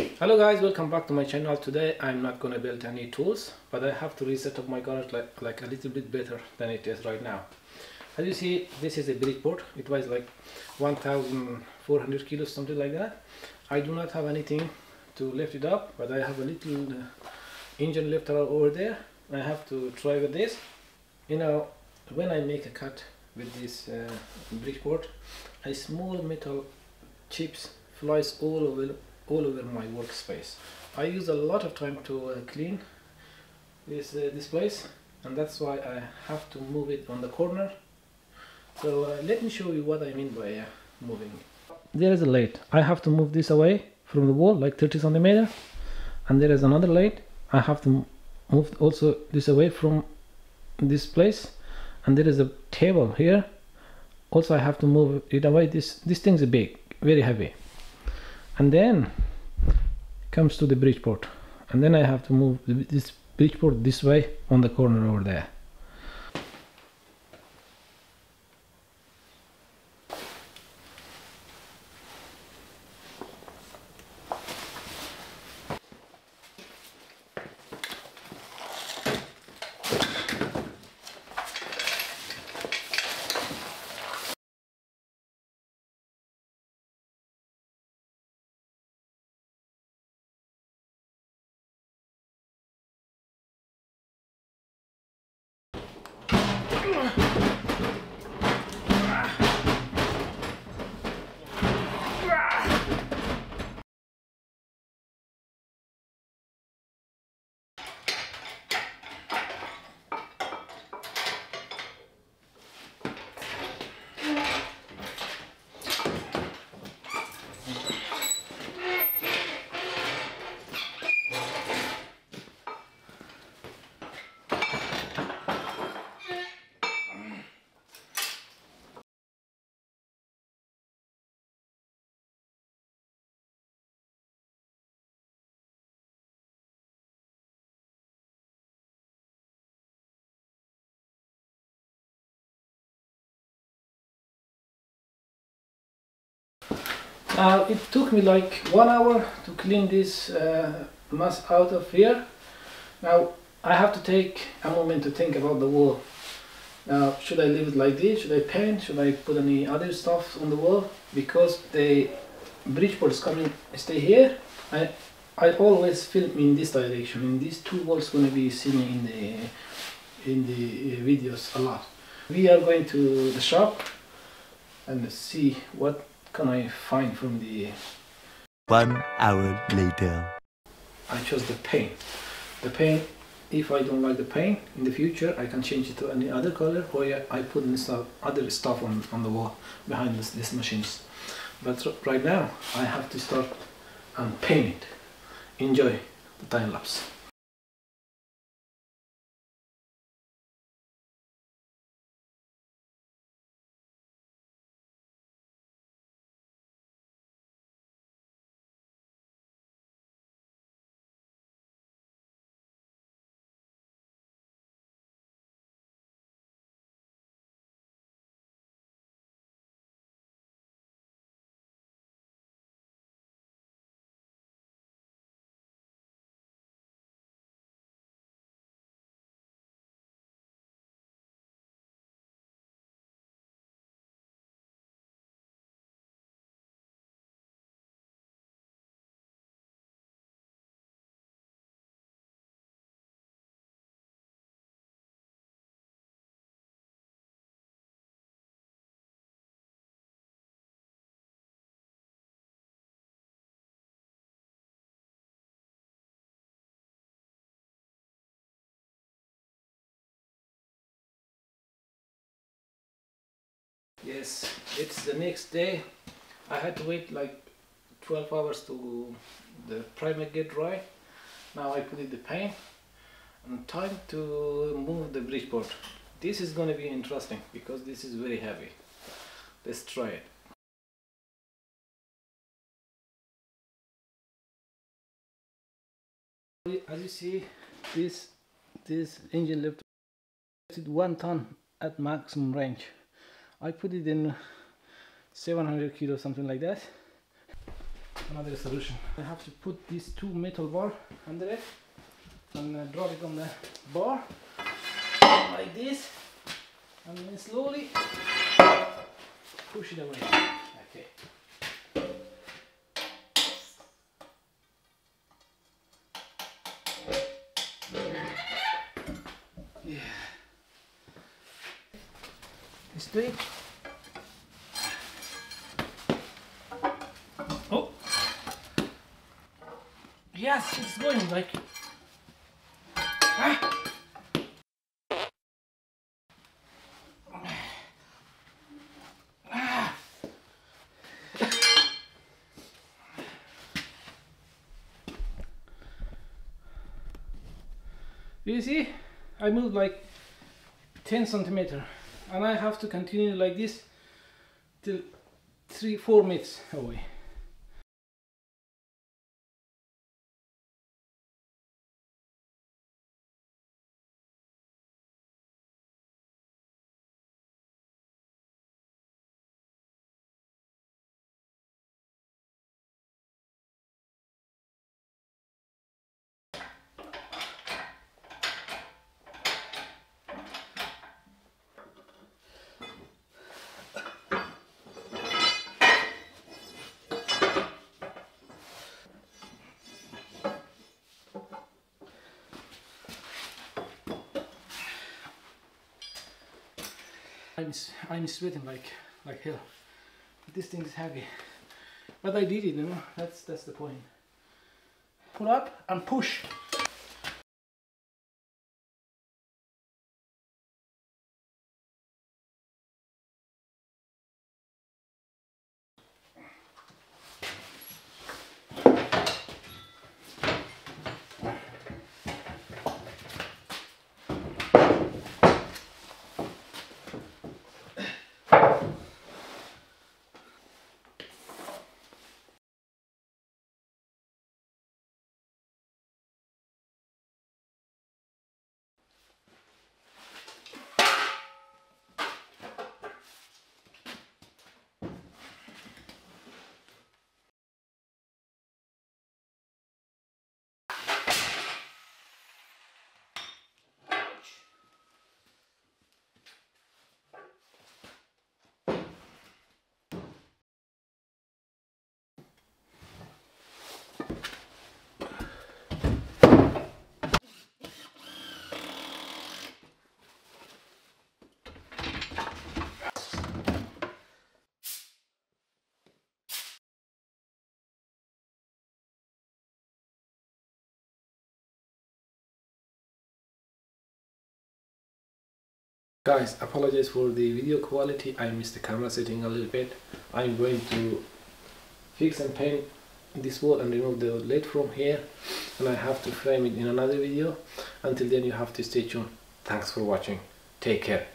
Hello guys, welcome back to my channel. Today I'm not gonna build any tools, but I have to reset up my garage like a little bit better than it is right now. As you see, this is a brick board. It weighs like 1,400 kilos, something like that. I do not have anything to lift it up, but I have a little engine lifter over there. I have to try with this. You know, when I make a cut with this brick board, a small metal chips flies all over my workspace. I use a lot of time to clean this place, and that's why I have to move it on the corner. So let me show you what I mean by moving it. There is a lid. I have to move this away from the wall like 30 centimeters, and there is another lid. I have to move also this away from this place, and there is a table here. Also I have to move it away. This thing is big, very heavy. And then comes to the bridgeport, and then I have to move this bridgeport this way on the corner over there. Now it took me like 1 hour to clean this mess out of here. Now I have to take a moment to think about the wall. Now should I leave it like this? Should I paint? Should I put any other stuff on the wall? Because the bridgeboard is coming, stay here. I always film in this direction, and these two walls gonna be seen in the videos a lot. We are going to the shop and see what can I find from the... 1 hour later. I chose the paint. The paint, if I don't like the paint, in the future I can change it to any other color, or I put in other stuff on the wall behind these machines. But right now I have to start and paint it. Enjoy the time lapse. Yes, it's the next day. I had to wait like 12 hours to the primer get dry. Now I put in the paint, and time to move the bridgeboard. This is going to be interesting because this is very heavy. Let's try it. As you see, this engine lift is 1 ton at maximum range. I put it in 700 kilos, something like that. another solution. I have to put these two metal bar under it and drop it on the bar like this, and then slowly push it away. Okay. Yeah. This way. Oh. Yes, it's going like. Ah. You see, I moved like 10 centimeters, and I have to continue like this till 3-4 minutes away. I'm sweating like hell. This thing is heavy, but I did it, you know. That's the point. Pull up and push. Guys, apologize for the video quality. I missed the camera setting a little bit. I'm going to fix and paint this wall and remove the lid from here, and I have to frame it in another video. Until then, you have to stay tuned. Thanks for watching. Take care.